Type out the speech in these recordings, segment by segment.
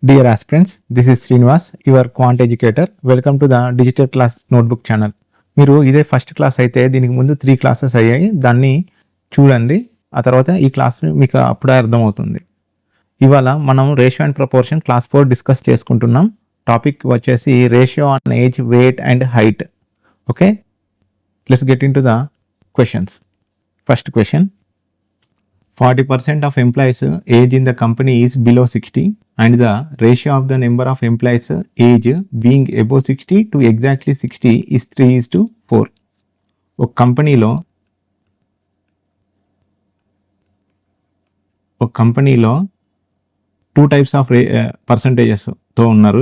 Dear aspirants, this is Srinivas, your quant educator. Welcome to the Digital Class Notebook channel. మీరు ఇదే first class అయితే దీనికి ముందు 3 classes అయ్యాయి. దాన్ని చూడండి. ఆ తర్వాత ఈ క్లాస్ మీకు అప్పుడే అర్థమవుతుంది. ఇవాళ మనం ratio and proportion class 4 discuss చేసుకుంటున్నాం. టాపిక్ వచ్చేసి ratio on age, weight and height. Okay, let's get into the questions. First question. 40% of employees age in the company is below 60 and the ratio of the number of employees age being above 60 to exactly 60 is 3:4. ఒక కంపెనీలో 2 types of పర్సంటేజెస్తో ఉన్నారు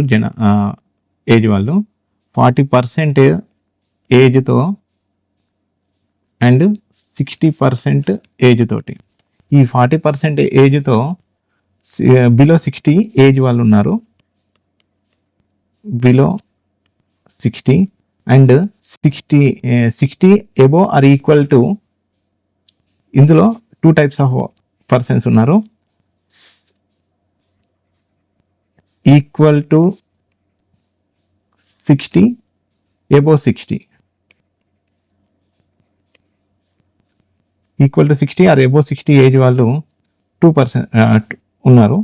age వాళ్ళు. 40% ఏజ్తో and 60% age తోటి. ఈ 40% ఏజ్తో below 60 age వాళ్ళు ఉన్నారు. Below 60 and 60 above or equal to, ఇందులో 2 types of persons ఉన్నారు. Equal to 60 above 60. Equal to 60 or above 60 age వాళ్ళు 2% ఉన్నారు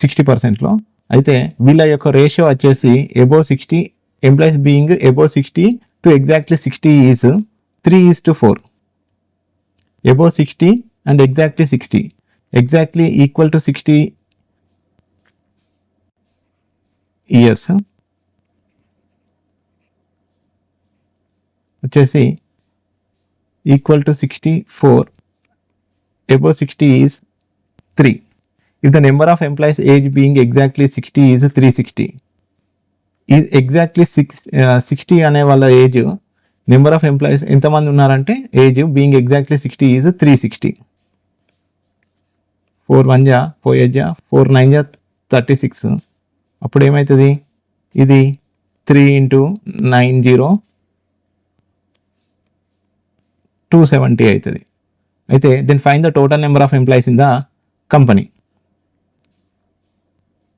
60%లో. అయితే వీళ్ళ యొక్క రేషియో వచ్చేసి above 60 employees being above 60 to exactly 60 is 3:4. Above 60 and exactly 60, exactly equal to 60 years వచ్చేసి equal to 64, above 60 is 3. If the number of employees age being exactly 60 is 360, is exactly 60 అనే వాళ్ళ ఏజ్, నెంబర్ ఆఫ్ ఎంప్లాయీస్ ఎంతమంది ఉన్నారంటే age being exactly 60 is 360. 4 1 జా 4 8 జా 4 9 జా 36. అప్పుడు ఏమవుతుంది, ఇది 3 × 9 0 270 అవుతుంది. అయితే then find the total number of employees in the company.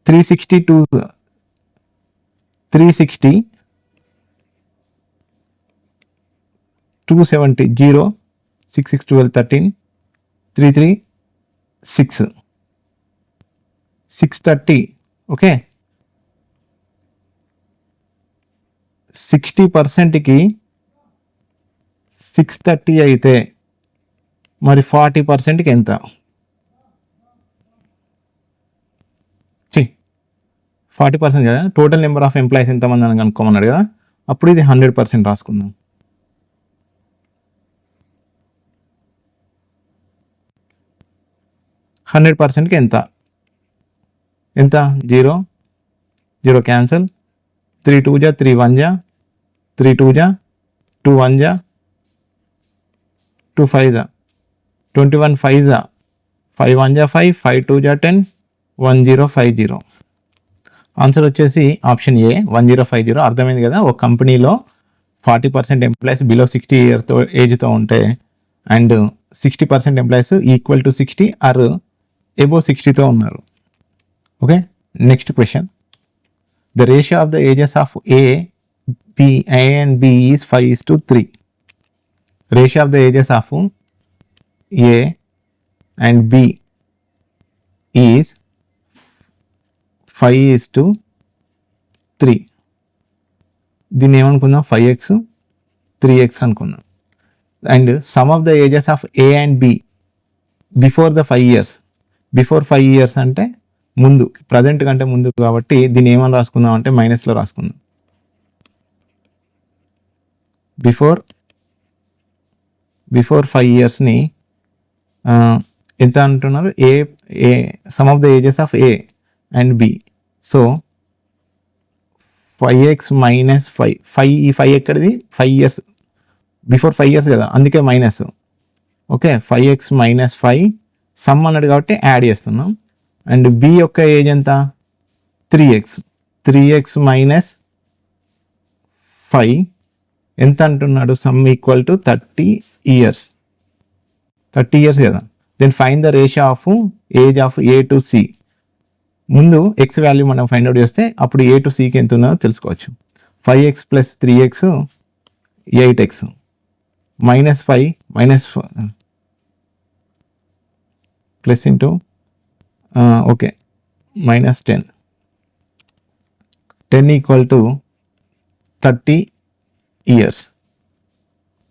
360 270 0 6 6 12 13 3 3 6 630. Okay, 60%కి 630 అయితే మరి 40%కి ఎంత? 40% కదా. టోటల్ నెంబర్ ఆఫ్ ఎంప్లాయీస్ ఎంతమంది అని కనుక్కోమన్నాడు కదా. అప్పుడు ఇది 100% రాసుకుందాం. హండ్రెడ్ పర్సెంట్కి ఎంత? 0 0 క్యాన్సల్. 3 2 జా 3 1 జా 3 2 జా 2 1 జా 2 5 జా 21 5 జా 5 1 జా 5 5 2 జా 10 1050. ఆన్సర్ వచ్చేసి ఆప్షన్ ఏ 1050. అర్థమైంది కదా. ఒక కంపెనీలో 40% ఎంప్లాయీస్ బిలో 60 ఇయర్తో ఏజ్తో ఉంటే and 60% employees equal to 60 or above 60తో ఉన్నారు. Okay, next question. The ratio of the ages of A and B is 5:3. Ratio of the ages of A and B is 5:3. దీన్ని ఏమనుకుందాం, 5x 3x అనుకుందాం. And some of the ages of A and B before the 5 years. Before 5 years అంటే ముందు, present కంటే ముందు కాబట్టి దీన్ని ఏమని రాసుకుందాం అంటే మైనస్లో రాసుకుందాం. బిఫోర్ 5 yearsని ఎంత అంటున్నారు, a sum of the ages of A and B. So 5x minus 5 ఈ 5 ఎక్కడిది, 5 years బిఫోర్ 5 years కదా, అందుకే minus. Okay, 5x minus 5 some అన్నాడు కాబట్టి యాడ్ చేస్తున్నాం. అండ్ బి యొక్క ఏజ్ ఎంత, 3x మైనస్ 5 ఎంత అంటున్నాడు, sum equal to 30 years. 30 years కదా. Then find the ratio of age of A to C. ముందు ఎక్స్ వాల్యూ మనం ఫైండ్ అవుట్ చేస్తే అప్పుడు ఏ టు సికి ఎంత ఉన్నదో తెలుసుకోవచ్చు. 5x plus 3x 8x -5 plus into okay -10 equal to 30 years.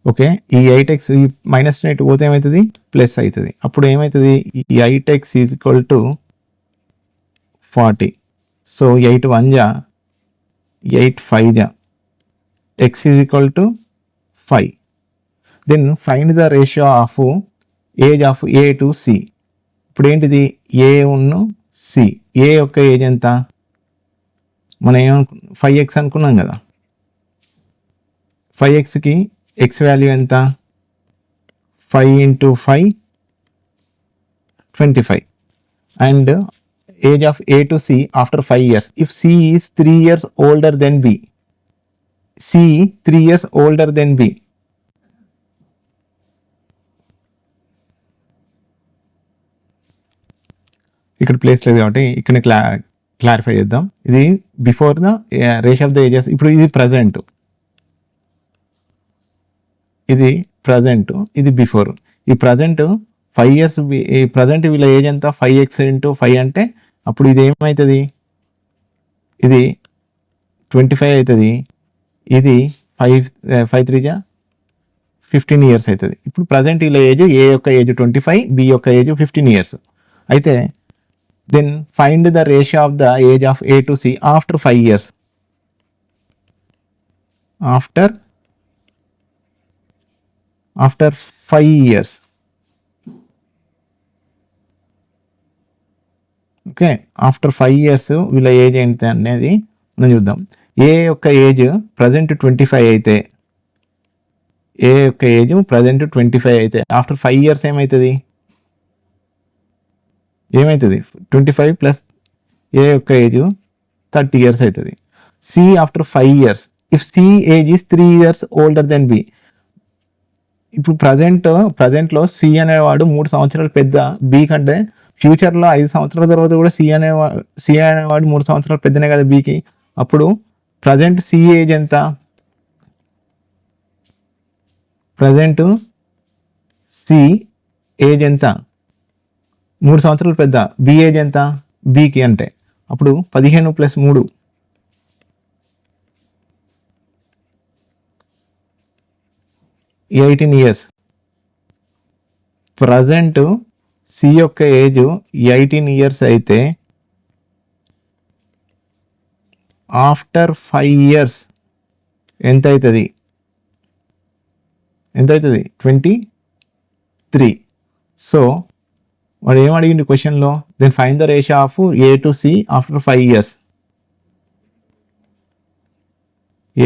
Okay, ఈ 8x ఈ -10 పోతే ఏమవుతుంది, ప్లస్ అవుతుంది. అప్పుడు ఏమవుతుంది, ఈ 8x is equal to 40. So 8 1 జా 8 5 జా x is equal to 5. Then find the ratio of age of A to C. ఇప్పుడు ఏంటిది, ఏ ఉన్ను సి. ఏ యొక్క ఏజ్ ఎంత, మనం ఏమనుకు 5x అనుకున్నాం కదా. 5xకి ఎక్స్ వాల్యూ ఎంత, 5 × 5 25. And age of A to C after 5 years. If C is 3 years older than b, C 3 years older than b. ఇక్కడ ప్లేస్ లేదు కాబట్టి ఇక్కడ క్లారిఫై చేద్దాం. ఇది before the ratio of the ages. ఇప్పుడు ఇది ప్రజెంట్, ఇది బిఫోర్. ఈ ప్రజెంట్ 5 years, ఈ ప్రజెంట్ వీళ్ళ ఏజ్ ఎంత, 5x × 5 అంటే అప్పుడు ఇది ఏమవుతుంది, ఇది 25 అవుతుంది. ఇది 5 3 = 15 years అవుతుంది. ఇప్పుడు ప్రజెంట్ వీళ్ళ ఏజ్, ఏ యొక్క ఏజ్ 25, బి యొక్క ఏజ్ 15 years అయితే then find the ratio of the age of A to C after 5 years. After 5 years. Okay, after 5 years వీళ్ళ ఏజ్ ఎంత అనేది మనం చూద్దాం. ఏ యొక్క ఏజ్ ప్రజెంట్ 25 అయితే, ఏ యొక్క ఏజ్ ప్రజెంట్ 25 అయితే ఆఫ్టర్ 5 years ఏమవుతుంది, 25 ప్లస్ ఏ యొక్క ఏజ్ 30 years అవుతుంది. C after 5 years. If C age is 3 years older than B. ఇప్పుడు ప్రజెంట్లో సి అనేవాడు 3 సంవత్సరాలు పెద్ద బి కంటే. ఫ్యూచర్లో 5 సంవత్సరాల తర్వాత కూడా సి అనేవాడు 3 సంవత్సరాలు పెద్దనే కదా బికి. అప్పుడు ప్రజెంట్ సి ఏజ్ ఎంత, ప్రజెంట్ సి ఏజ్ ఎంత, 3 సంవత్సరాలు పెద్ద. బి ఏజ్ ఎంత, బికి అంటే అప్పుడు 15 + 3 18 years. ప్రజెంట్ సి యొక్క ఏజ్ 18 years అయితే ఆఫ్టర్ 5 years ఎంత అవుతుంది, 23. సో వాడు ఏం అడిగింది క్వశ్చన్లో, then find the ratio of A to C after 5 years.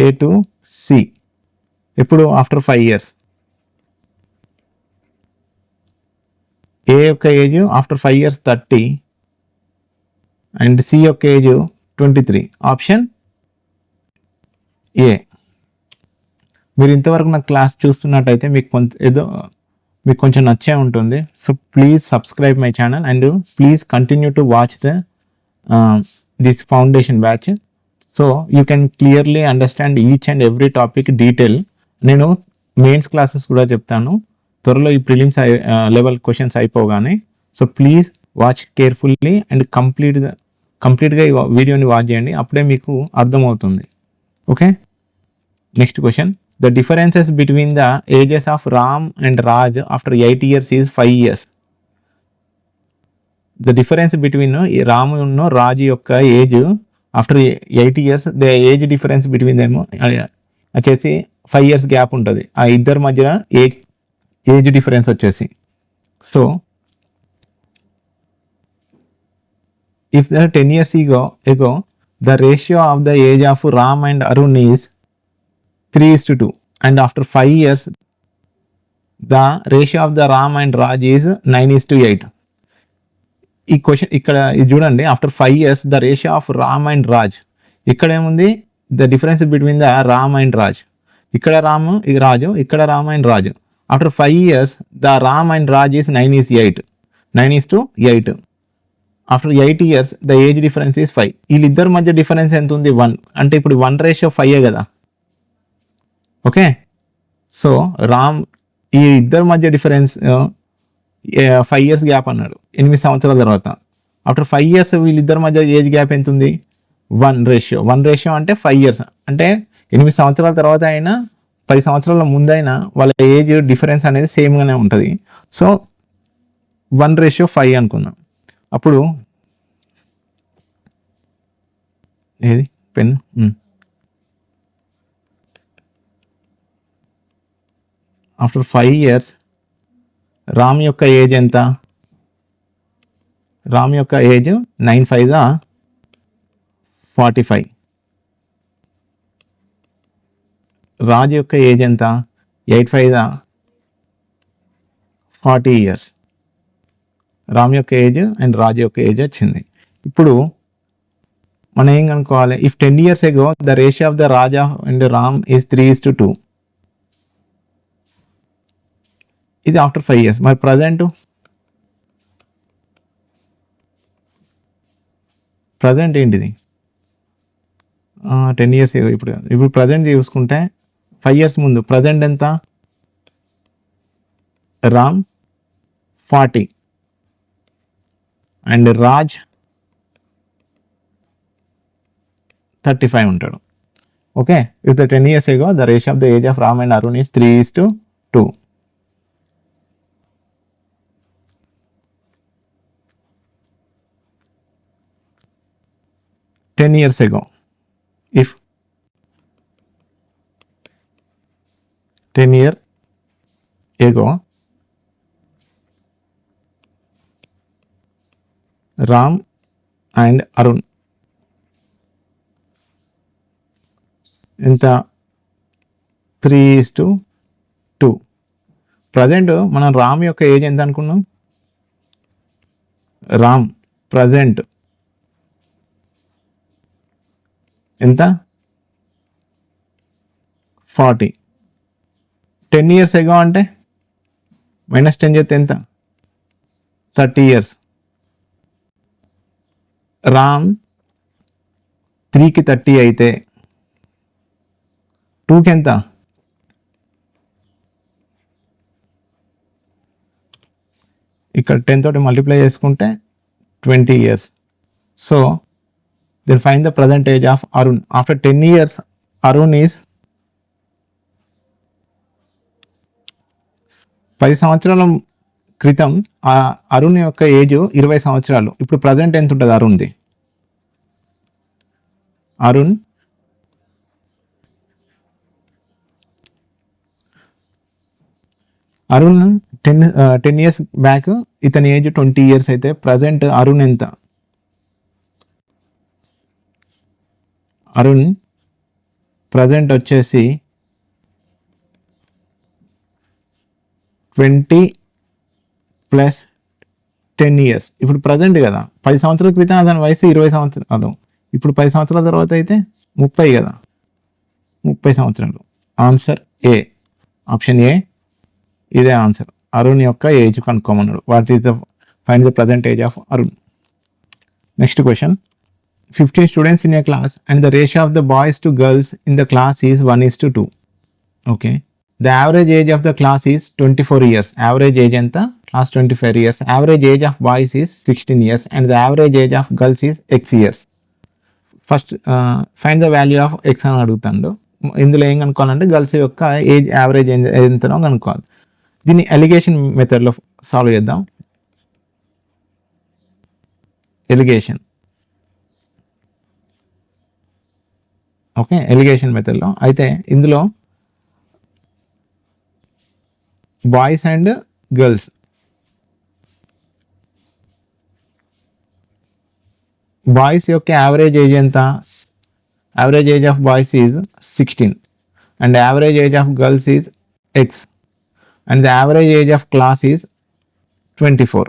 A to C ఎప్పుడు, ఆఫ్టర్ 5 years. ఏ యొక్క age after 5 years 30 and C యొక్క ఏజ్ 23. Option A. మీరు ఇంతవరకు నా క్లాస్ చూస్తున్నట్టయితే మీకు కొంచెం నచ్చే ఉంటుంది. So please subscribe my channel and please continue to watch this foundation batch. So you can clearly understand each and every topic detail. నేను మెయిన్స్ క్లాసెస్ కూడా చెప్తాను త్వరలో, ఈ ప్రిలిమ్స్ లెవెల్ క్వశ్చన్స్ అయిపోగానే. So please watch carefully and కంప్లీట్గా ఈ వీడియోని watch చేయండి, అప్పుడే మీకు అర్థమవుతుంది. Okay, next question. The differences between the ages of Ram and Raj after 8 years is 5 years. The difference between Ramu Raju యొక్క age after 8 years, the age difference between దేమో వచ్చేసి 5 years గ్యాప్ ఉంటుంది. ఆ ఇద్దరి మధ్య ఏజ్ డిఫరెన్స్ వచ్చేసి. So if the 10 years ago the ratio of the age of Ram and Arun is 3:2 and after 5 years the ratio of the Ram and Raj is 9:8. ఈ question ఇక్కడ ఇది చూడండి, after 5 years the ratio of Ram and Raj. ఇక్కడ ఏముంది, the difference between the Ram and Raj. ఇక్కడ రాము, ఇది రాజు, ఇక్కడ Ram and Raju. After 5 years the Ram and Raj is 9:8. After 8 years the age difference is 5. వీళ్ళిద్దరి మధ్య డిఫరెన్స్ ఎంత ఉంది? 1. అంటే ఇప్పుడు 1:5 కదా. ఓకే, సో రామ్ ఈ ఇద్దరి మధ్య డిఫరెన్స్ 5 years గ్యాప్ అన్నాడు, 8 సంవత్సరాల తర్వాత. ఆఫ్టర్ 5 years వీళ్ళిద్దరి మధ్య ఏజ్ గ్యాప్ ఎంత ఉంది? 1:1 అంటే 5 years. అంటే 8 సంవత్సరాల తర్వాత అయినా 10 సంవత్సరాల ముందైనా వాళ్ళ ఏజ్ డిఫరెన్స్ అనేది సేమ్గానే ఉంటుంది. సో 1:5 అనుకుందాం. అప్పుడు ఏది పెన్, ఆఫ్టర్ 5 years రామ్ యొక్క ఏజ్ ఎంత? రామ్ యొక్క ఏజ్ 9×5 45. రాజ్ యొక్క ఏజ్ ఎంత? 8×5 40 years. రామ్ యొక్క ఏజ్ అండ్ రాజ్ యొక్క ఏజ్ వచ్చింది. ఇప్పుడు మనం ఏం కనుక్కోవాలి? If 10 years ago the ratio of the Raja and Ram is 3:2. ఇది ఆఫ్టర్ 5 years. మరి ప్రజెంట్ ఏంటిది? 10 years ఇప్పుడు ప్రజెంట్ చూసుకుంటే 5 years ముందు ప్రజెంట్ ఎంత? రామ్ 40 అండ్ రాజ్ 35 ఉంటాడు. Okay, if the 10 years ago the ratio of the age of Ram and Arun is 3:2. 10 years ago, if 10 years ago Ram and Arun ఎంత? 3:2. Present మనం రామ్ యొక్క ఏజ్ ఎంత అనుకున్నాం? రామ్ ప్రజెంట్ ఎంత? 40. 10 years ago అంటే -10 చేస్తే ఎంత? 30 years. రామ్ 3కి 30 అయితే 2కి ఎంత? ఇక్కడ 10 తోటి మల్టిప్లై చేసుకుంటే 20 years. So then find the present age of Arun. After 10 years, Arun is 10 సంవత్సరాల క్రితం అరుణ్ యొక్క ఏజ్ 20 సంవత్సరాలు. ఇప్పుడు ప్రజెంట్ ఎంత ఉంటుంది అరుణ్ది? అరుణ్ 10 years బ్యాక్ ఇతని ఏజ్ 20 years అయితే ప్రజెంట్ అరుణ్ ఎంత? అరుణ్ ప్రజెంట్ వచ్చేసి 20 + 10 years. ఇప్పుడు ప్రజెంట్ కదా, 10 సంవత్సరాల క్రితం అతని వయసు 20 సంవత్సరాలు. ఇప్పుడు 10 సంవత్సరాల తర్వాత అయితే 30 కదా, 30 సంవత్సరాలు. ఆన్సర్ ఏ, ఆప్షన్ ఏ ఇదే ఆన్సర్. అరుణ్ యొక్క ఏజ్ కనుక్కోమన్నాడు. What is the find the present age of Arun. Next question. 15 students in a class and the ratio of the boys to girls in the class is 1:2. Okay. The average age of the class is 24 years. Average age enta? Class 25 years. Average age of boys is 16 years and the average age of girls is x years. First find the value of x అని అడుగుతాడు. ఇందులో ఏం కనుక్కోవాలంటే girls యొక్క age average ఎంతనో కనుక్కోవాలి. దీన్ని allegation మెథడ్లో solve చేద్దాం. ఎలిగేషన్, ఓకే, ఎలిగేషన్ మెథడ్లో అయితే ఇందులో బాయ్స్ అండ్ గర్ల్స్, బాయ్స్ యొక్క యావరేజ్ ఏజ్ ఎంత? Average age of boys is 16 and average age of girls is x and the average age of class is 24.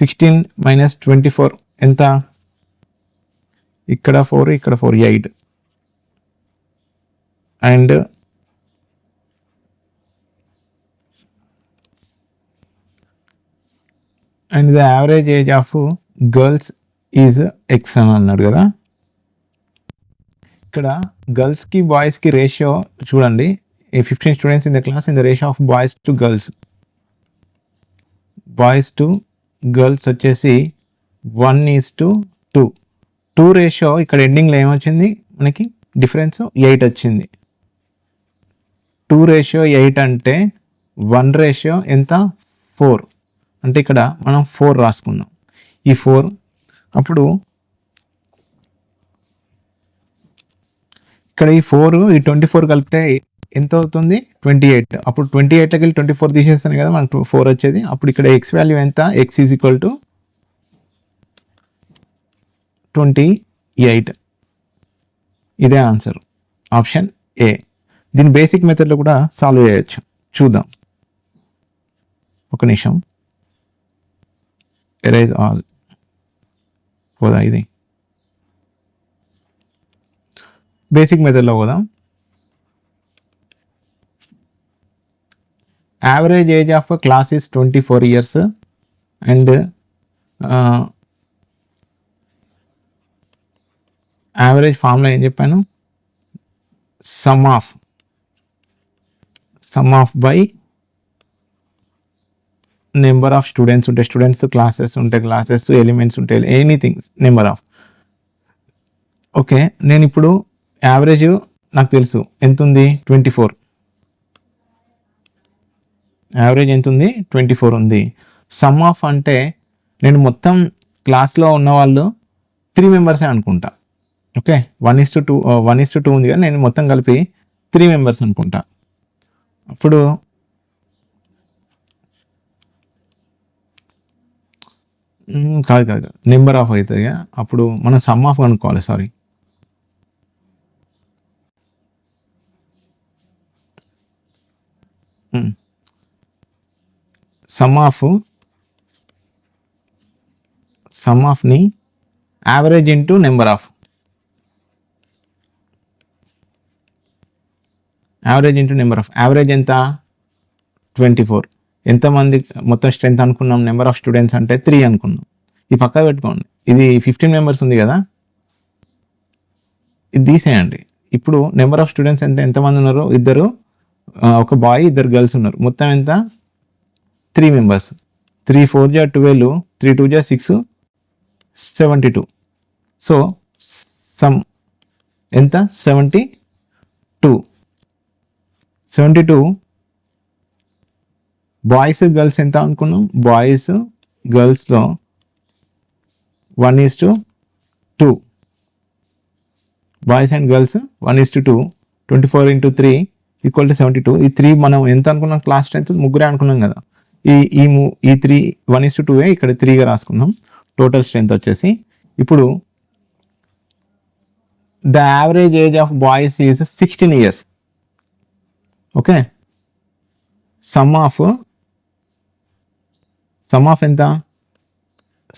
16 - 24 ఎంత? ఇక్కడ 4 ఇక్కడ 4 8 and the average age of girls is X అని అన్నాడు కదా. ఇక్కడ గర్ల్స్కి బాయ్స్కి రేషియో చూడండి, 15 students in the class in the ratio of boys to girls. Boys to girls వచ్చేసి 1:2. 2 రేషియో ఇక్కడ ఎండింగ్లో ఏమొచ్చింది మనకి డిఫరెన్స్ 8 వచ్చింది. 2:8 అంటే 1 ఎంత 4, అంటే ఇక్కడ మనం 4 రాసుకుందాం. ఈ 4 అప్పుడు ఇక్కడ ఈ 4 ఈ 24 కలిపితే ఎంత అవుతుంది 28. అప్పుడు 28లోకి వెళ్ళి 24 తీసేస్తాను కదా మనకు 4 వచ్చేది. అప్పుడు ఇక్కడ ఎక్స్ వాల్యూ ఎంత, ఎక్స్ ఈజ్ ఈక్వల్ టు 28. ఇదే ఆన్సర్, ఆప్షన్ ఏ. దీని బేసిక్ మెథడ్లో కూడా సాల్వ్ చేయొచ్చు, చూద్దాం. ఒక నిమిషం, ఎరేజ్ ఆల్ పోదా, ఇది బేసిక్ మెథడ్లో పోదాం. Average age of class is 24 years and average formula ఏం చెప్పాను, some of by number of students ఉంటే స్టూడెంట్స్, క్లాసెస్ ఉంటే క్లాసెస్, ఎలిమెంట్స్ ఉంటే ఎనీథింగ్ నెంబర్ ఆఫ్. ఓకే, నేను ఇప్పుడు యావరేజ్ నాకు తెలుసు ఎంత ఉంది 24. యావరేజ్ ఎంత ఉంది 24 ఉంది. సమ్ ఆఫ్ అంటే నేను మొత్తం క్లాస్లో ఉన్న వాళ్ళు 3 మెంబర్సే అనుకుంటా. ఓకే, 1:2 ఉంది కానీ నేను మొత్తం కలిపి 3 మెంబర్స్ అనుకుంటా. అప్పుడు కాదు నెంబర్ ఆఫ్ అవుతుంది. అప్పుడు మనం సమ్ ఆఫ్ అనుకోవాలి. సారీ, సమ్ ఆఫ్ని average into number of, average ఎంత 24. ఎంతమంది మొత్తం స్ట్రెంత్ అనుకున్నాం, నెంబర్ ఆఫ్ స్టూడెంట్స్ అంటే 3 అనుకున్నాం. ఇది పక్కా పెట్టుకోండి. ఇది 15 మెంబర్స్ ఉంది కదా, ఇది తీసేయండి. ఇప్పుడు నెంబర్ ఆఫ్ స్టూడెంట్స్ ఎంతమంది ఉన్నారు, ఇద్దరు, ఒక బాయ్, 2 గర్ల్స్ ఉన్నారు. మొత్తం ఎంత 3 మెంబర్స్. 3 4 12, 3 2 6, 72. సో సమ్ ఎంత 72. బాయ్స్ గర్ల్స్ ఎంత అనుకున్నాం, బాయ్స్ గర్ల్స్లో 1:2. Boys and girls 1:2. 24 × 3 = 72. ఈ 3 మనం ఎంత అనుకున్నాం, క్లాస్ స్ట్రెంత్ ముగ్గురే అనుకున్నాం కదా. ఈ 3 1:2 ఇక్కడ 3గా రాసుకున్నాం. టోటల్ స్ట్రెంత్ వచ్చేసి ఇప్పుడు the average age of boys is 16 years. Okay, some of ఎంత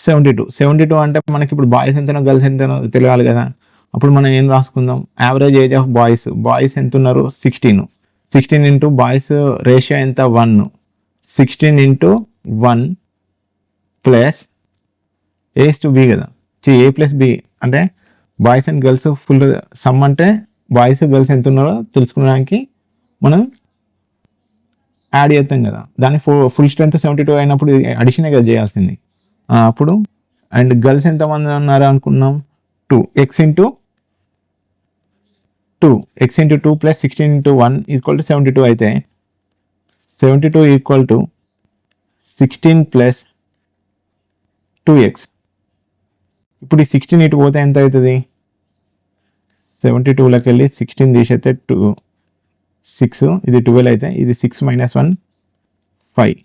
72 అంటే మనకి ఇప్పుడు బాయ్స్ ఎంతనో గర్ల్స్ ఎంతనో తెలియాలి కదా. అప్పుడు మనం ఏం రాసుకుందాం, యావరేజ్ ఏజ్ ఆఫ్ బాయ్స్ ఎంత ఉన్నారు 16 ఇంటూ బాయ్స్ రేషియో ఎంత 1, 16 × 1 ప్లస్ A/B కదా, A+B అంటే boys and girls full some అంటే బాయ్స్ గర్ల్స్ ఎంత ఉన్నారో తెలుసుకోవడానికి మనం యాడ్ చేస్తాం కదా. దాని ఫుల్ స్ట్రెంత్ 72 అయినప్పుడు అడిషనే కదా చేయాల్సింది. అప్పుడు అండ్ గర్ల్స్ ఎంతమంది ఉన్నారు అనుకున్నాం 2, x × 2 ప్లస్ 16 × 1 = 72 అయితే 72 = 16 ప్లస్ 2x. ఇప్పుడు ఈ 16 ఇటు పోతే ఎంత అవుతుంది, 72లోకి వెళ్ళి 16 తీసేస్తే 6, ఇది 12 అయితే ఇది 6 - 1 5.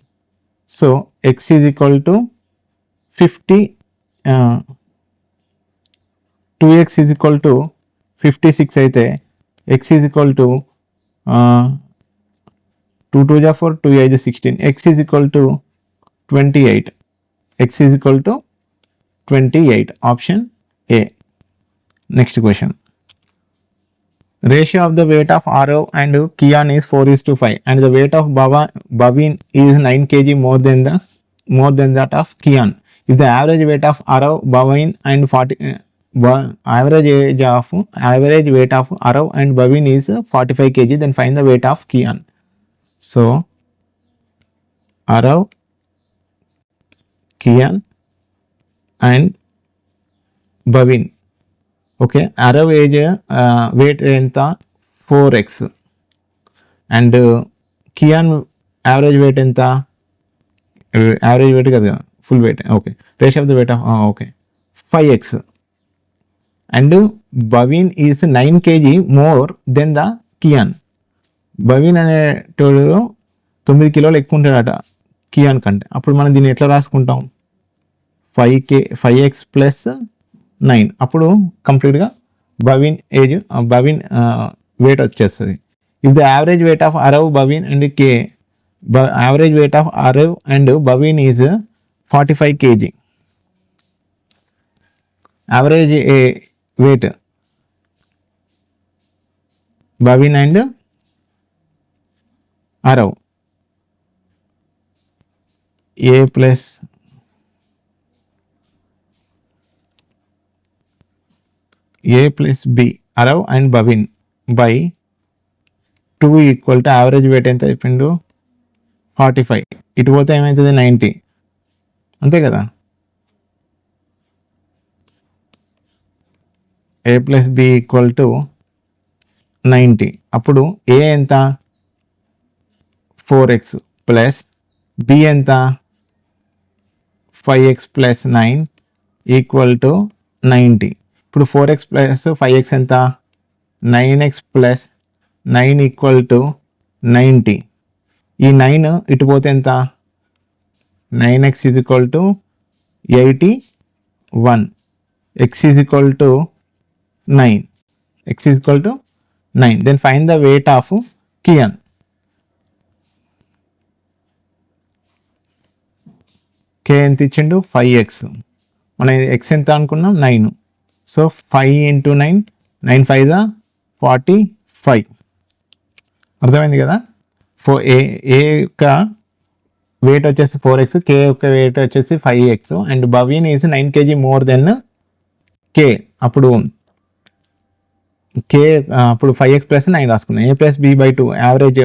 So x is equal to 50, 2x is equal to 56 అయితే x is equal to 2 2 4, 2 8 16. x is equal to 28. x is equal to 28, option A. Next question, ratio of the weight of Arav and Kian is 4:5 and the weight of Bhavin is 9 kg more than that of Kian. If the average weight of Arav, bovine and average weight of Arav and bovine is 45 kg, then find the weight of Kian. So Arav, Kian and bovine. Okay, Arav age weight ఎంత 4x and Kian average weight ఎంత, average weight కదా full weight. Okay, ratio of the weight of okay 5x and Baveen is 9 kg more than the Kian. Baveen అనేటోడు 9 కిలోలు ఎక్కువ ఉంటాడట కియాన్ కంటే. అప్పుడు మనం దీన్ని ఎట్లా రాసుకుంటాం, 5x ప్లస్ 9. అప్పుడు కంప్లీట్గా బవీన్ వెయిట్ వచ్చేస్తుంది. If the average weight of Arav, Baveen and average weight of Arav and Baveen is 45 kg. Average weight Baveen and Arav A plus B Arav and Baveen by 2 equal to average weight ఎంత చెప్పిండు 45. ఇటు పోతే ఏమవుతుంది 90, అంతే కదా. A plus B equal to 90. అప్పుడు A ఎంత 4x ప్లస్ B ఎంత 5x ప్లస్ 9 ఈక్వల్ టు 90. ఇప్పుడు 4x ప్లస్ 5x ఎంత 9x ప్లస్ 9 ఈక్వల్ టు 90. ఈ 9 ఇటు పోతే ఎంత 9x is equal to 81. x is equal to 9. x is equal to 9. Then find the weight of కియాన్. k ఎంత ఇచ్చిండు 5x, మనం x ఎంత అనుకున్నాం 9. So 5 into 9, 9 5 45. అర్థమైంది కదా. ఏ యొక్క వెయిట్ వచ్చేసి 4x, k యొక్క వెయిట్ వచ్చేసి 5x and Baveen is 9 kg more than k. అప్పుడు అప్పుడు 5x ప్లస్ 9 రాసుకున్నాం. A plus B by 2 average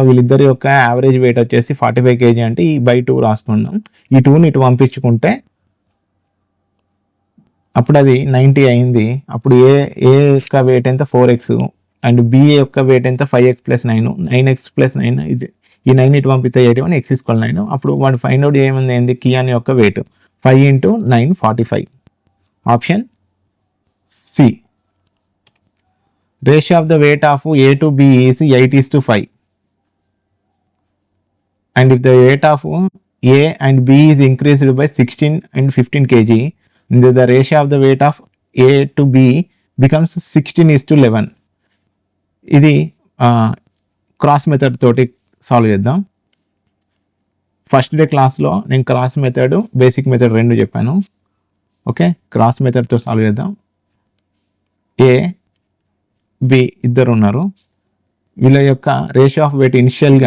వీళ్ళిద్దరి యొక్క యావరేజ్ వెయిట్ వచ్చేసి 45 kg అంటే ఈ బై 2 రాసుకున్నాం. ఈ 2ని ఇటు పంపించుకుంటే అప్పుడు అది 90 అయింది. అప్పుడు ఏ యొక్క వెయిట్ ఎంత 4x అండ్ B యొక్క వెయిట్ ఎంత 5x ప్లస్ 9, 9x ప్లస్ 9. ఇది ఈ 9 ఇటు పంపితే 81, x ఈక్వల్ 9. అప్పుడు వాడు ఫైండ్ అవుట్ ఏమైంది ఏంది కియాన్ యొక్క weight 5 into 9 45. Option C. Ratio of the weight of A to B is 8:5. And if the weight of A and B is increased by 16 and 15 kg, the ratio of the weight of A to B becomes 16:11. ఇది cross method తోటి solve చేద్దాం. First day క్లాస్లో నేను cross method, basic method రెండు చెప్పాను. Okay, cross మెథడ్తో solve చేద్దాం. A, B ఇద్దరు ఉన్నారు. వీళ్ళ యొక్క రేషియో ఆఫ్ వెయిట్ ఇనిషియల్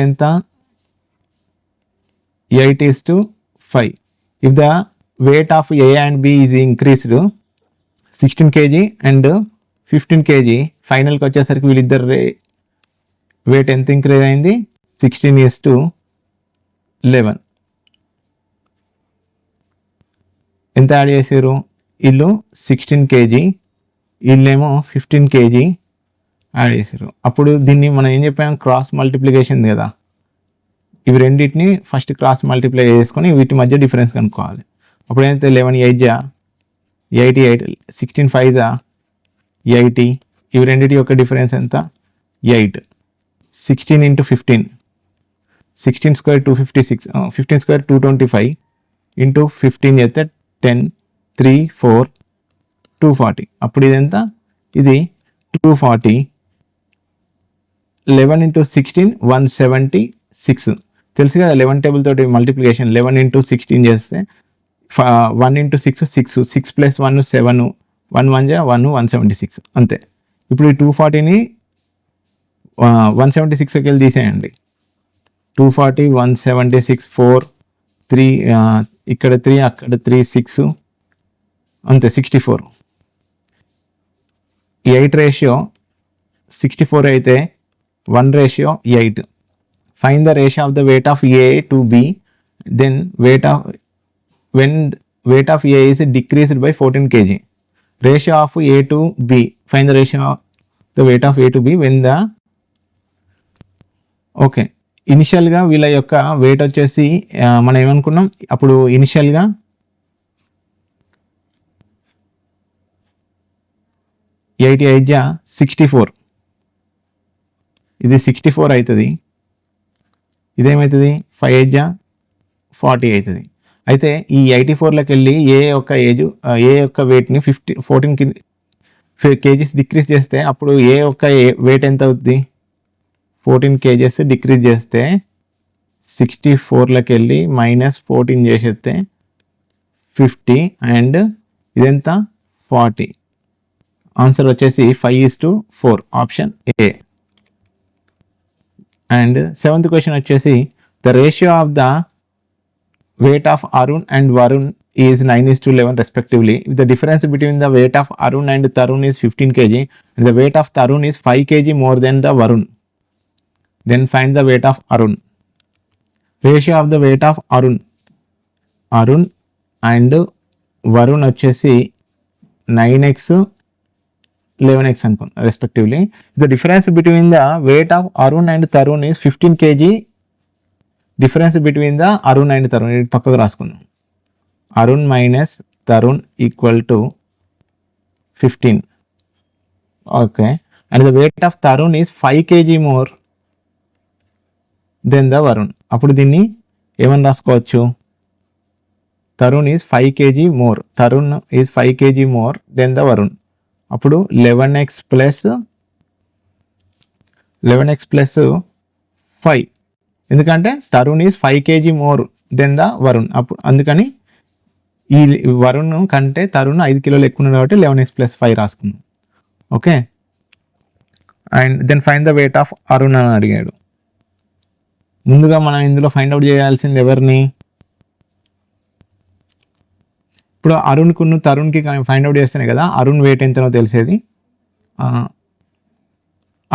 ఎంత 8:5. If the weight of A and B is increased 16 kg and 15 kg, ఫైనల్కి వచ్చేసరికి వీళ్ళిద్దరు వెయిట్ ఎంత ఇంక్రీజ్ అయింది 16:11. ఎంత యాడ్ చేసారు, వీళ్ళు 16 kg, వీళ్ళేమో 15 kg యాడ్ చేసారు. అప్పుడు దీన్ని మనం ఏం చెప్పాం, క్రాస్ మల్టిప్లికేషన్ కదా. ఇవి రెండింటిని ఫస్ట్ క్రాస్ మల్టిప్లై చేసుకొని వీటి మధ్య డిఫరెన్స్ కనుక్కోవాలి. అప్పుడు ఏంటంటే 11 8 88, 16 5 80. ఇవి రెండింటి యొక్క డిఫరెన్స్ ఎంత 8. 16 into 15, 16 square 256, 15 square 225 into 15 చేస్తే 10 3 4 240. అప్పుడు ఇది ఎంత, ఇది 240. 11 into 16 176. తెలుసు కదా 11 టేబుల్ తోటి మల్టిప్లికేషన్. 11 into 16 చేస్తే 1 into 6 6, 6 plus 1 7, 1 1 1 176 అంతే. ఇప్పుడు ఈ 240ని 176కి వెళ్ళి తీసేయండి. 240 176 4 3 ఇక్కడ 3 అక్కడ 3 6 అంతే 64. 8 రేషియో 64 అయితే 1 ratio 8. Find the ratio of the weight of A to B, then weight of when weight of A is decreased by 14 kg. Ratio of A to B, find the ratio of the weight of A to B when the okay. ఇనిషియల్గా వీళ్ళ యొక్క weight వచ్చేసి మనం ఏమనుకున్నాం అప్పుడు ఇనిషియల్గా 88 64, ఇది 64 అవుతుంది, ఇదేమవుతుంది 5 40 అవుతుంది. అయితే ఈ 84లోకి వెళ్ళి ఏ యొక్క వెయిట్ని 14 కేజీస్ డిక్రీజ్ చేస్తే అప్పుడు ఏ యొక్క వెయిట్ ఎంత అవుతుంది 14 కేజెస్ డిక్రీజ్ చేస్తే 64లోకి వెళ్ళి -14 చేసేస్తే 50 అండ్ ఇదెంత 40. ఆన్సర్ వచ్చేసి 5:4 option A. And 7th question వచ్చేసి the ratio of the weight of Arun and Varun is 9:11 respectively. If the difference between the weight of Arun and Tarun is 15 kg and the weight of Tarun is 5 kg more than the Varun, then find the weight of Arun. Ratio of the weight of Arun and Varun వచ్చేసి 9x 11x అనుకోండి respectively. The difference between the weight of Arun and Tarun is 15 kg. Difference between the Arun and Tarun ఇది పక్కకు రాసుకుందాం. Arun minus Tarun equal to 15. Okay. And the weight of Tarun is 5 kg more than the Varun. అప్పుడు దీన్ని ఏమని రాసుకోవచ్చు Tarun is 5 kg more, Tarun is 5 kg more than the Varun. అప్పుడు 11x plus 5, ఎందుకంటే Tarun is 5 kg more than the Varun. అప్పుడు అందుకని ఈ వరుణ్ కంటే తరుణ్ 5 కిలోలు ఎక్కువ ఉన్నాడు కాబట్టి 11x + 5 రాసుకున్నాం. Okay. And then find the weight of Arun అని అడిగాడు. ముందుగా మనం ఇందులో ఫైండ్ అవుట్ చేయాల్సింది ఎవరిని, ఇప్పుడు అరుణ్కును తరుణ్కి ఫైండ్ అవుట్ చేస్తేనే కదా అరుణ్ వెయిట్ ఎంతనో తెలిసేది.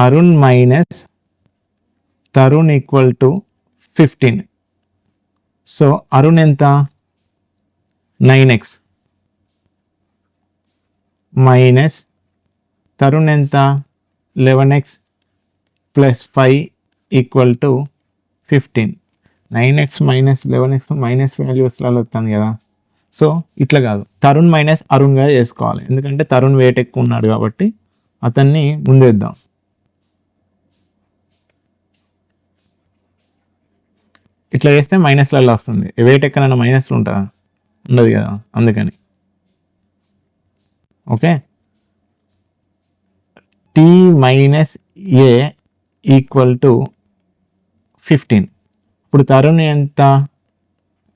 Arun minus Tarun equal to 15. So Arun ఎంత 9x మైనస్ తరుణ్ ఎంత 11x plus 5 equal to 15. 9x minus 11x minus వాల్యూస్లలో వస్తుంది కదా. సో ఇట్లా కాదు, తరుణ్ మైనస్ అరుణ్గా చేసుకోవాలి, ఎందుకంటే తరుణ్ వెయిట్ ఎక్కువ ఉన్నాడు కాబట్టి అతన్ని ముందేద్దాం. ఇట్లా చేస్తే మైనస్లలో వస్తుంది. వెయిట్ ఎక్కడైనా మైనస్లు ఉంటుందా, ఉండదు కదా, అందుకని. Okay. t minus A equal to 15. ఇప్పుడు తరుణ్ ఎంత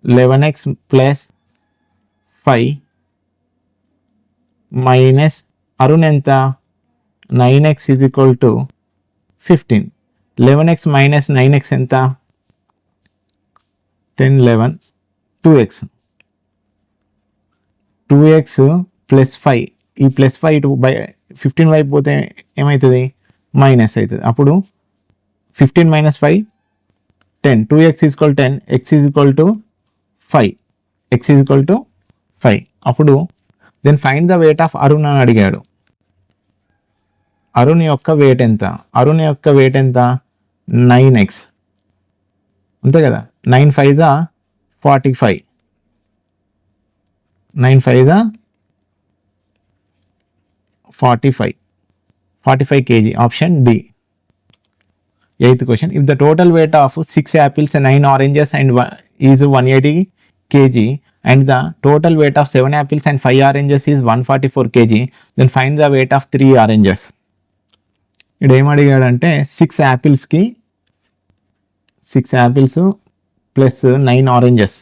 11x ప్లస్ 5 మైనస్ అరుణ్ ఎంత 9x is equal to 15. 11x minus 9x ఎంత 10 11 2x ప్లస్ 5, ఈ ప్లస్ 5 15 వైపు పోతే ఏమవుతుంది మైనస్ అవుతుంది. అప్పుడు 15 minus 5 10, 2x is equal 10, x is equal to 5. అప్పుడు then find the weight of Arun అని అడిగాడు. అరుణ్ యొక్క వెయిట్ ఎంత 9x అంతే కదా. 9 5 45, 9 5 45 kg option D. 8th question, if the total weight of 6 apples and 9 oranges and is 180 kg and the total weight of 7 apples and 5 oranges is 144 kg, then find the weight of 3 oranges. ఇక్కడ ఏం అడిగాడంటే 6 యాపిల్స్కి 6 apples plus 9 oranges,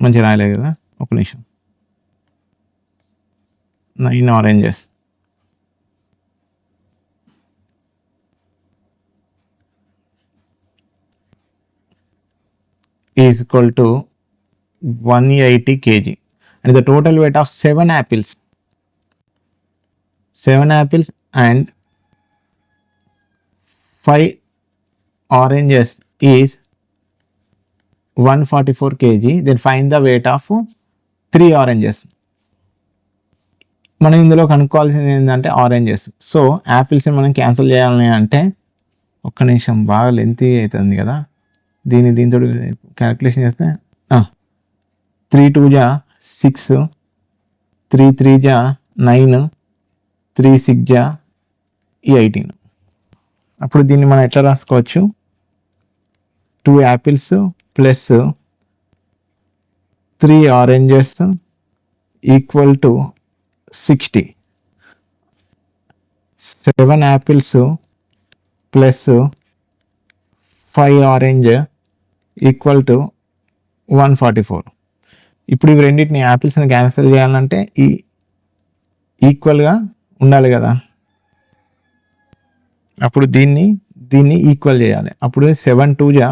మంచిగా రాయలేదు కదా, ఒక నిమిషం. 9 oranges is equal to 180 kg, and the total weight of 7 apples and 5 oranges is 144 kg. Then find the weight of 3 oranges. మనం ఇందులో కనుక్కోవాల్సింది ఏంటంటే ఆరెంజెస్. సో యాపిల్స్ని మనం క్యాన్సిల్ చేయాలని అంటే ఒక్క నిమిషం, బాగా లెంతీ అవుతుంది కదా, దీంతో క్యాలిక్యులేషన్ చేస్తే 3 2 జా 6, 3 3 జా 9, 3 6 జా 18. అప్పుడు దీన్ని మనం ఎట్లా రాసుకోవచ్చు, 2 apples plus 3 oranges equal to 60. 7 apples plus 5 orange equal to 144. ఇప్పుడు ఇవి రెండింటిని యాపిల్స్ని క్యాన్సిల్ చేయాలంటే ఈ ఈక్వల్గా ఉండాలి కదా, అప్పుడు దీన్ని ఈక్వల్ చేయాలి. అప్పుడు 7 2 జా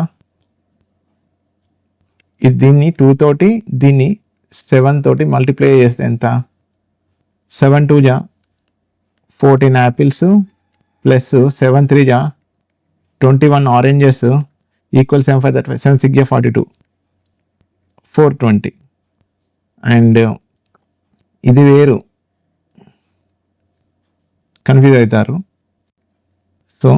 దీన్ని 2 తోటి దీన్ని 7 తోటి మల్టిప్లై చేస్తే ఎంత, 7 2 జా 14 యాపిల్స్ ప్లస్ 7 3 జా 21 ఆరెంజెస్ ఈక్వల్ 7 5 35, 7 6 జా 42, 420. అండ్ ఇది వేరు, కన్ఫ్యూజ్ అవుతారు. సో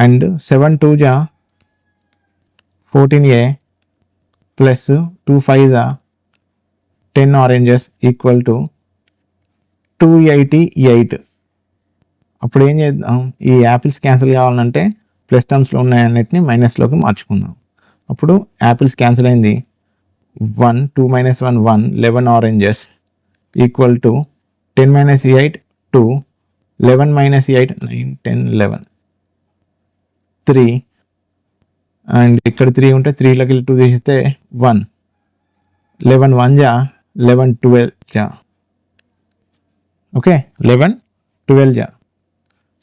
అండ్ 7 2 జా 14a ప్లస్ 2 5 జా 10 ఆరెంజెస్ ఈక్వల్ టు 288. అప్పుడు ఏం చేద్దాం, ఈ యాపిల్స్ క్యాన్సిల్ కావాలంటే ప్లస్ టర్మ్స్లో ఉన్నాయన్నిటిని మైనస్లోకి మార్చుకుందాం. అప్పుడు యాపిల్స్ క్యాన్సిల్ అయింది, 1 2 - 1 1, 11 ఆరెంజెస్ ఈక్వల్ టు 10 - 8 2, 11 - 8 9 10 11, 3. అండ్ ఇక్కడ 3 ఉంటే 3లోకి 2 తీస్తే 1, 11 1 జా 11 12 జా, ఓకే 11 12 జా.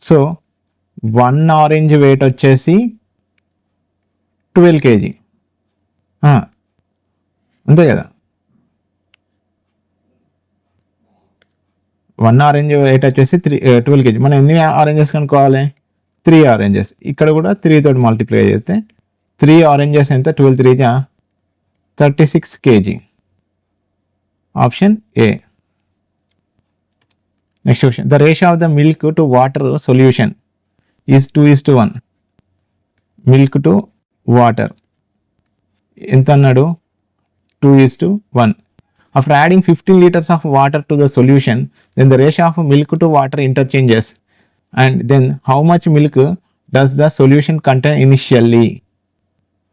సో 1 ఆరెంజ్ వెయిట్ వచ్చేసి 12 kg, అంతే కదా. 1 ఆరెంజ్ వెయిట్ వచ్చేసి 12 kg. మనం ఎన్ని ఆరెంజెస్ కనుక్కోవాలి, 3 ఆరెంజెస్. ఇక్కడ కూడా 3 తోటి మల్టిప్లై చేస్తే 3 ఆరెంజెస్ ఎంత, 12 3 జా 36 kg. Option A. Next question, the ratio of the milk to water solution is 2:1. Milk to water ఎంత అన్నాడు, 2:1. After adding 15 liters of water to the solution, then the ratio of milk to water interchanges, and then how much milk does the solution contain initially?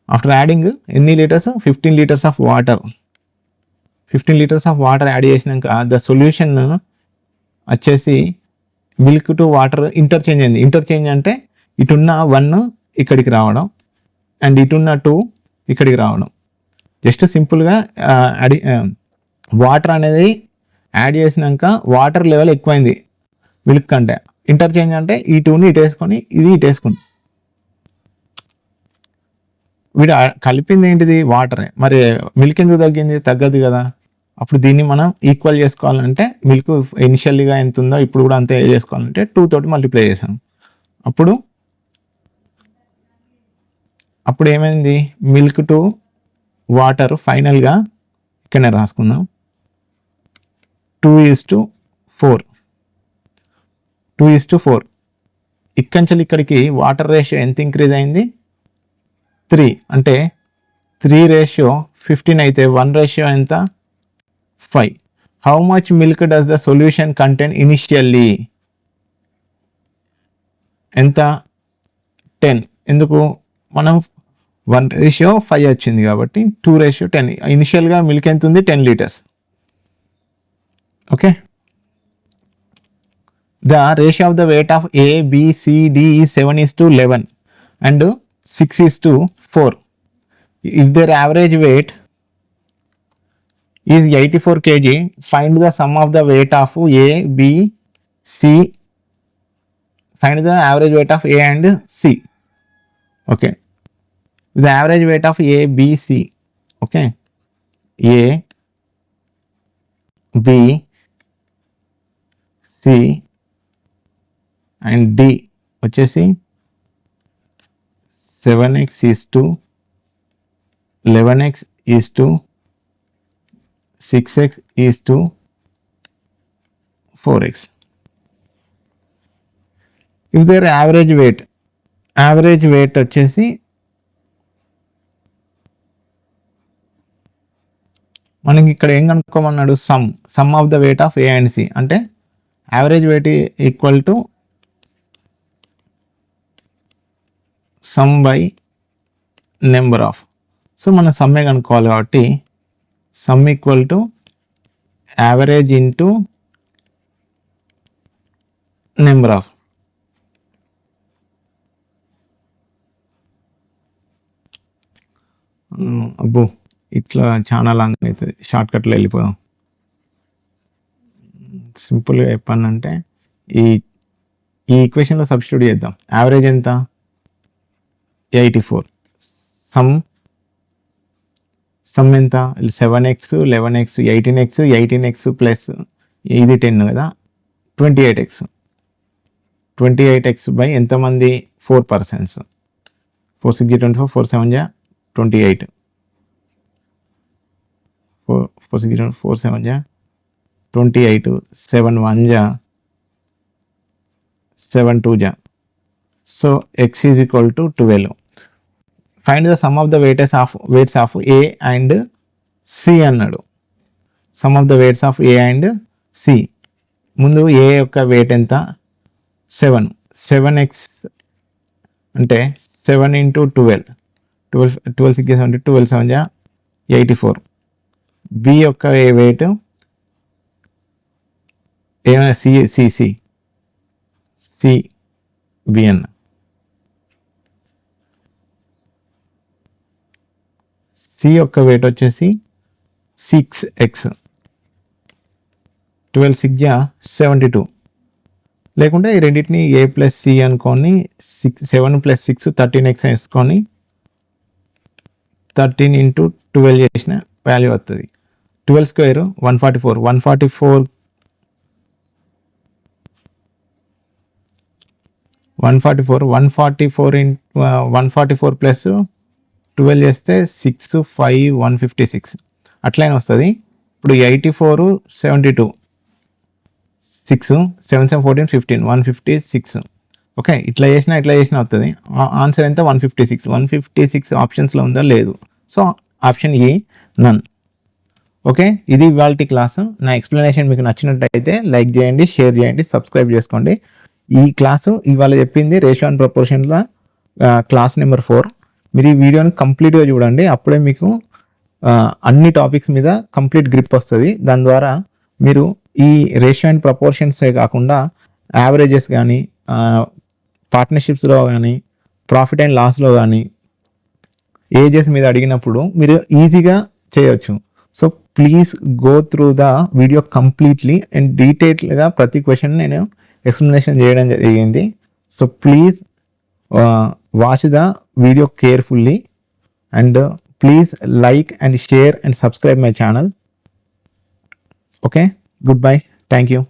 After adding ఎన్ని litres, 15 liters of water. 15 liters of water add చేసినాక the solution వచ్చేసి milk to water interchange అయింది. Interchange అంటే ఇటున్న 1 ఇక్కడికి రావడం and ఇటున్న 2 ఇక్కడికి రావడం. Just సింపుల్గా వాటర్ అనేది యాడ్ చేసినాక వాటర్ లెవెల్ ఎక్కువైంది మిల్క్ కంటే. ఇంటర్చేంజ్ అంటే ఈ 2ని ఇటు వేసుకొని ఇది ఇటు వేసుకుంది. వీడు కలిపింది ఏంటిది, వాటరే. మరి మిల్క్ ఎందుకు తగ్గింది, తగ్గదు కదా. అప్పుడు దీన్ని మనం ఈక్వల్ చేసుకోవాలంటే మిల్క్ ఇనిషియల్గా ఎంత ఉందో ఇప్పుడు కూడా అంతే చేసుకోవాలంటే 2 తోటి మల్టిప్లై చేసాం. అప్పుడు ఏమైంది, మిల్క్ టు వాటర్ ఫైనల్గా ఇక్కడనే రాసుకుందాం 2:4. 2:4. ఇక్కడి ఇక్కడికి వాటర్ రేషియో ఎంత ఇంక్రీజ్ అయింది, 3. అంటే 3 రేషియో 15 అయితే 1 రేషియో ఎంత, 5. How much milk does the solution contain initially, ఎంత, 10. ఎందుకు, మనం 1:5 వచ్చింది కాబట్టి 2:10. ఇనిషియల్గా మిల్క్ ఎంత ఉంది, 10 litres. Okay. The ratio of the weight of A, B, C, D is 7:11 and 6:4. If their average weight is 84 kg, find the sum of the weight of A, B, C find the average weight of A and C. Okay, the average weight of A, B, C. Okay, A, B, C and D వచ్చేసి 7x is to 11x is to 6x is to 4x. If their average weight వచ్చేసి మనకి ఇక్కడ ఏం కనుక్కోమన్నాడు, sum of the weight of A and C, అంటే average weight equal to sum by number of. So మనం సమ్మే కనుక్కోవాలి కాబట్టి sum equal to average into number of. అబ్బో ఇట్లా చాలా లాంగ్ అవుతుంది, షార్ట్కట్లో వెళ్ళిపోదాం. సింపుల్గా చెప్పానంటే ఈ ఈక్వేషన్లో సబ్స్టిట్యూట్ చేద్దాం. యావరేజ్ ఎంత, 84. సమ్ ఎంత, 7x 11x 18x ప్లస్ ఇది 10 కదా, 28x బై ఎంతమంది, 4 persons. 4 6 24, 4 7 28, 4 6 4 7 28, 7 1 7 2. So x is equal to 12. Find the sum of the weights of A and C అన్నాడు. Sum of the weights of A and C. ముందు A యొక్క wait ఎంత, 7x అంటే 7 into 12 6 70, 12 7 84. B యొక్క wait ఏమైనా C B అన్న. C యొక్క weight వచ్చేసి 6x, 12 6 72. లేకుంటే ఈ రెండింటిని ఏ ప్లస్ సి అనుకొని 7 + 6 13x వేసుకొని 13 into 12 చేసిన వాల్యూ వస్తుంది. 12 square 144, 144 ప్లస్ 12 చేస్తే 6 5 156 అట్లనే వస్తుంది. ఇప్పుడు 84 72, 6 7 7 14 15 156. ఓకే, ఇట్లా చేసినా వస్తుంది. ఆన్సర్ ఎంత, 156 ఆప్షన్స్లో ఉందా, లేదు. So option A none. Okay, ఇది ఇవాళ క్లాసు. నా ఎక్స్ప్లెనేషన్ మీకు నచ్చినట్టయితే లైక్ చేయండి, షేర్ చేయండి, సబ్స్క్రైబ్ చేసుకోండి. ఈ క్లాసు ఇవాళ చెప్పింది రేషియో అండ్ ప్రపోర్షన్ల క్లాస్ నెంబర్ 4. మీరు ఈ వీడియోని కంప్లీట్గా చూడండి, అప్పుడే మీకు అన్ని టాపిక్స్ మీద కంప్లీట్ గ్రిప్ వస్తుంది. దాని ద్వారా మీరు ఈ రేషియో అండ్ ప్రపోర్షన్సే కాకుండా యావరేజెస్ కానీ, పార్ట్నర్షిప్స్లో కానీ, ప్రాఫిట్ అండ్ లాస్లో కానీ, ఏజెస్ మీద అడిగినప్పుడు మీరు ఈజీగా చేయొచ్చు. So please go through the video completely and డీటెయిల్గా ప్రతి క్వశ్చన్ నేను ఎక్స్ప్లెనేషన్ చేయడం జరిగింది. So please watch the video carefully and please like and share and subscribe my channel. Okay, good bye, thank you.